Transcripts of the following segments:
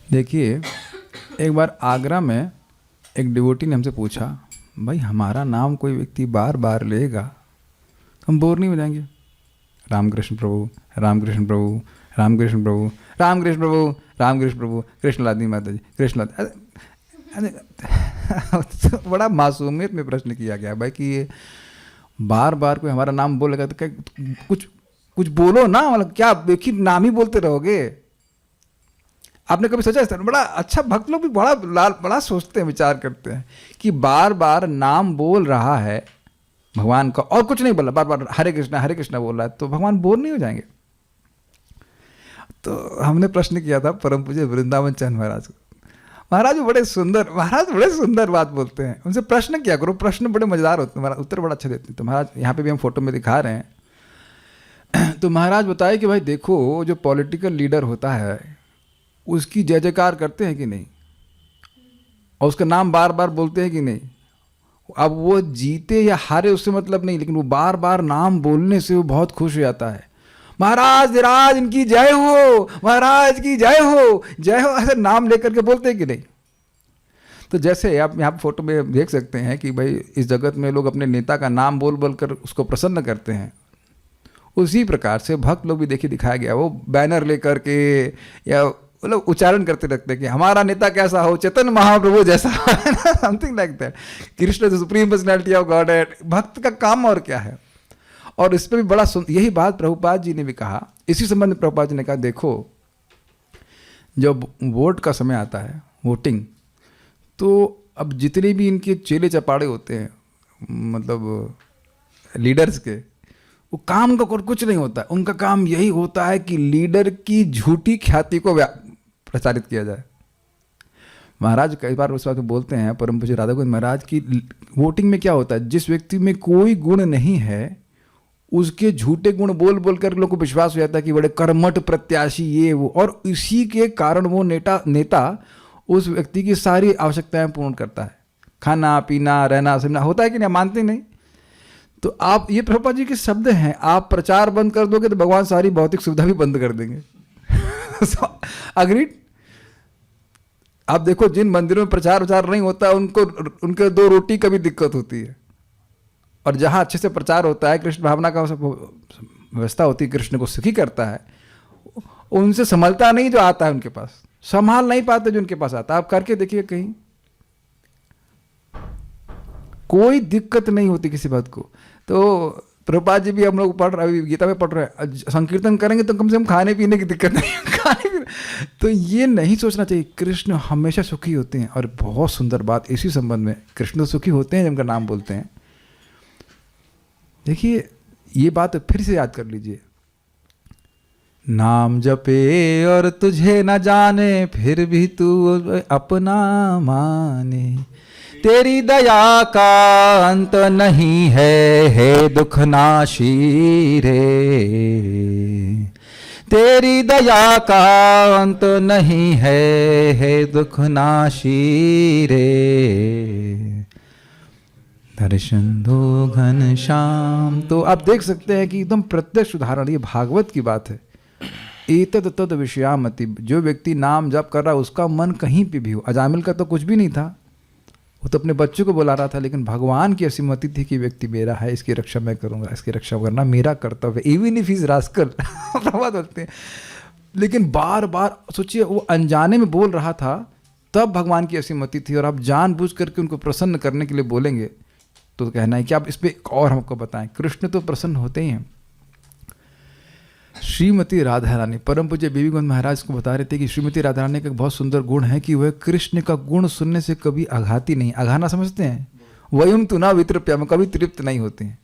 देखिए, एक बार आगरा में एक डिवोटी ने हमसे पूछा, भाई हमारा नाम कोई व्यक्ति बार बार लेगा तो हम बोर नहीं हो जाएंगे? रामकृष्ण प्रभु, रामकृष्ण प्रभु, रामकृष्ण प्रभु, रामकृष्ण प्रभु, रामकृष्ण प्रभु, कृष्णलादी माता जी, कृष्णलादी। तो बड़ा मासूमियत में प्रश्न किया गया भाई कि ये बार बार कोई हमारा नाम बोलेगा तो क्या कुछ कुछ बोलो ना, मतलब क्या एक ही नाम ही बोलते रहोगे? आपने कभी सोचा इस तरह? बड़ा अच्छा, भक्त लोग भी बड़ा सोचते हैं, विचार करते हैं कि बार बार नाम बोल रहा है भगवान का और कुछ नहीं बोला, बार बार हरे कृष्णा बोल रहा है, तो भगवान बोर नहीं हो जाएंगे? तो हमने प्रश्न किया था परम पूज्य वृंदावन चंद महाराज को। महाराज बड़े सुंदर बात बोलते हैं। उनसे प्रश्न किया करो, प्रश्न बड़े मजेदार होते हैं, महाराज उत्तर बड़ा अच्छा देते हैं। तो महाराज यहाँ पे भी हम फोटो में दिखा रहे हैं। तो महाराज बताए कि भाई देखो, जो पॉलिटिकल लीडर होता है उसकी जय जयकार करते हैं कि नहीं, और उसका नाम बार बार बोलते हैं कि नहीं? अब वो जीते या हारे उससे मतलब नहीं, लेकिन वो बार बार नाम बोलने से वो बहुत खुश हो जाता है। महाराज राज इनकी जय हो, महाराज की जय हो, जय हो, ऐसे नाम लेकर के बोलते हैं कि नहीं? तो जैसे आप यहाँ फोटो में देख सकते हैं कि भाई इस जगत में लोग अपने नेता का नाम बोल बोल कर उसको प्रसन्न करते हैं, उसी प्रकार से भक्त लोग भी देखिए दिखाया गया, वो बैनर लेकर के या मतलब उच्चारण करते रखते हैं कि हमारा नेता कैसा हो, चैतन्य महाप्रभु जैसा, something like that, Krishna the supreme personality of God है। भक्त का काम और क्या है? और इस पर भी बड़ा यही बात प्रभुपाद जी ने भी कहा। इसी संबंध में प्रभुपाद जी ने कहा, देखो जब वोट का समय आता है, वोटिंग, तो अब जितने भी इनके चेले चपाड़े होते हैं, मतलब लीडर्स के, वो काम का कुछ नहीं होता है। उनका काम यही होता है कि लीडर की झूठी ख्याति को प्रचारित किया जाए। महाराज कई बार उस बात में बोलते हैं, परम पूज्य राधा गोविंद महाराज की वोटिंग में क्या होता है, जिस व्यक्ति में कोई गुण नहीं है उसके झूठे गुण बोल बोल कर लोगों को विश्वास हो जाता है कि बड़े कर्मठ प्रत्याशी ये वो, और इसी के कारण वो नेता उस व्यक्ति की सारी आवश्यकताएं पूर्ण करता है। खाना पीना रहना सहना होता है कि नहीं, मानते नहीं? तो आप, ये प्रभुपाद जी के शब्द हैं, आप प्रचार बंद कर दोगे तो भगवान सारी भौतिक सुविधा भी बंद कर देंगे। अग्रीड? आप देखो जिन मंदिरों में प्रचार उचार नहीं होता उनको उनके 2 रोटी का भी दिक्कत होती है, और जहाँ अच्छे से प्रचार होता है, कृष्ण भावना का व्यवस्था होती है, कृष्ण को सुखी करता है, उनसे संभलता नहीं जो आता है उनके पास, संभाल नहीं पाते जो उनके पास आता है। आप करके देखिए, कहीं कोई दिक्कत नहीं होती किसी बात को। तो प्रभुपाद जी भी हम लोग पढ़ रहे, गीता में पढ़ रहे हैं, संकीर्तन करेंगे तो कम से कम खाने पीने की दिक्कत नहीं, खाने पीने। तो ये नहीं सोचना चाहिए, कृष्ण हमेशा सुखी होते हैं। और बहुत सुंदर बात इसी संबंध में, कृष्ण तो सुखी होते हैं जिनका नाम बोलते हैं। देखिए ये बात फिर से याद कर लीजिए, नाम जपे और तुझे न जाने, फिर भी तू अपना माने, तेरी दया का अंत नहीं है, हे दुखनाशी रे, तेरी दया का अंत नहीं है, हे दुखनाशी रे, दर्शन दो घनश्याम। तो आप देख सकते हैं कि एकदम प्रत्यक्ष उदाहरण, ये भागवत की बात है। एतद तद विषयामति, जो व्यक्ति नाम जप कर रहा है उसका मन कहीं पे भी हो। अजामिल का तो कुछ भी नहीं था, वो तो अपने बच्चों को बुला रहा था, लेकिन भगवान की ऐसी मति थी कि व्यक्ति मेरा है, इसकी रक्षा मैं करूंगा, इसकी रक्षा करना मेरा कर्तव्य है, इवन इफ इज रास्कल। बोलते हैं, लेकिन बार बार सोचिए, वो अनजाने में बोल रहा था, तब भगवान की ऐसी मति थी। और आप जानबूझ करके उनको प्रसन्न करने के लिए बोलेंगे तो कहना है कि आप इस पर और हमको बताएं। कृष्ण तो प्रसन्न होते ही हैं। श्रीमती राधा रानी, परम पूज्य बीबी गोविंद महाराज को बता रहे थे कि श्रीमती राधा रानी का एक बहुत सुंदर गुण है कि वह कृष्ण का गुण सुनने से कभी आघाती नहीं, आघाना समझते हैं, वयम तु न वितृप्याम, कभी तृप्त नहीं होते हैं।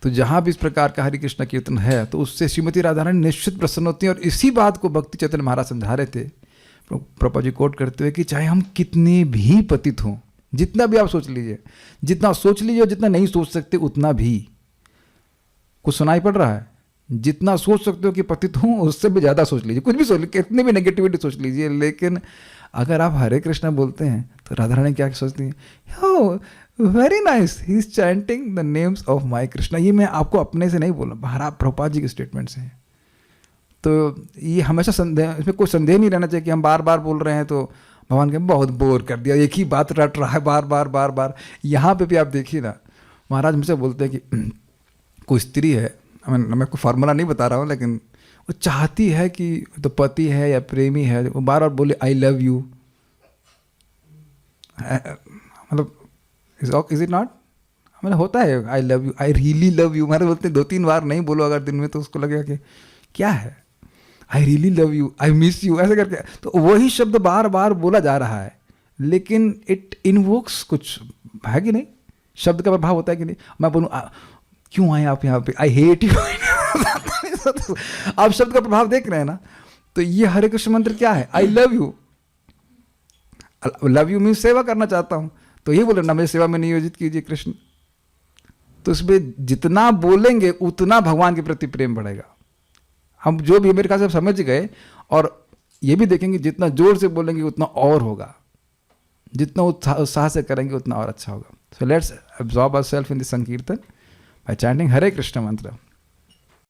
तो जहाँ भी इस प्रकार का हरि कृष्ण कीर्तन है तो उससे श्रीमती राधा रानी निश्चित प्रसन्न होती हैं। और इसी बात को भक्ति चैतन्य महाराज समझा रहे थे, प्रभुपाद जी कोट करते हुए, कि चाहे हम कितने भी पतित हों, जितना भी आप सोच लीजिए, जितना सोच लीजिए और जितना नहीं सोच सकते उतना भी, कुछ सुनाई पड़ रहा है, जितना सोच सकते हो कि पतित हूँ उससे भी ज़्यादा सोच लीजिए, कुछ भी सोच लीजिए, कितनी भी नेगेटिविटी सोच लीजिए। लेकिन अगर आप हरे कृष्णा बोलते हैं तो राधा रानी क्या सोचती हैं, हो very nice, he is chanting the names of my Krishna. ये मैं आपको अपने से नहीं बोल रहा, महाराज प्रभुपाद जी के स्टेटमेंट्स हैं। तो ये हमेशा संदेह, इसमें कोई संदेह नहीं रहना चाहिए कि हम बार बार बोल रहे हैं तो भगवान के बहुत बोर कर दिया, एक ही बात रट रहा है बार बार बार बार। यहाँ पे भी आप देखिए ना, महाराज मुझसे बोलते हैं कि कोई स्त्री है, मैं कोई फार्मूला नहीं बता रहा हूँ, लेकिन वो चाहती है कि तो पति है या प्रेमी है वो बार बार बोले आई लव यू, मतलब इज इट नॉट, मतलब होता है I love you, I really love you, हमारे बोलते हैं 2-3 बार नहीं बोलो अगर दिन में तो उसको लगेगा कि क्या है, I really love you, I miss you, ऐसे करके तो वही शब्द बार बार बोला जा रहा है, लेकिन इट इन्वोक्स कुछ है कि नहीं, शब्द का प्रभाव होता है कि नहीं। मैं बोलूँ क्यों आए आप यहाँ पे, आई हेट यू आप शब्द का प्रभाव देख रहे हैं ना। तो ये हरे कृष्ण मंत्र क्या है, I love you, love you means सेवा करना चाहता हूँ, तो ये बोले ना मेरी सेवा में नियोजित कीजिए कृष्ण। तो इसमें जितना बोलेंगे उतना भगवान के प्रति प्रेम बढ़ेगा। हम जो भी मेरे ख्याल से समझ गए, और ये भी देखेंगे जितना जोर से बोलेंगे उतना और होगा, जितना उत्साह से करेंगे उतना और अच्छा होगा। So let's absorb ourselves in the Sankirtan by chanting Hare Krishna mantra.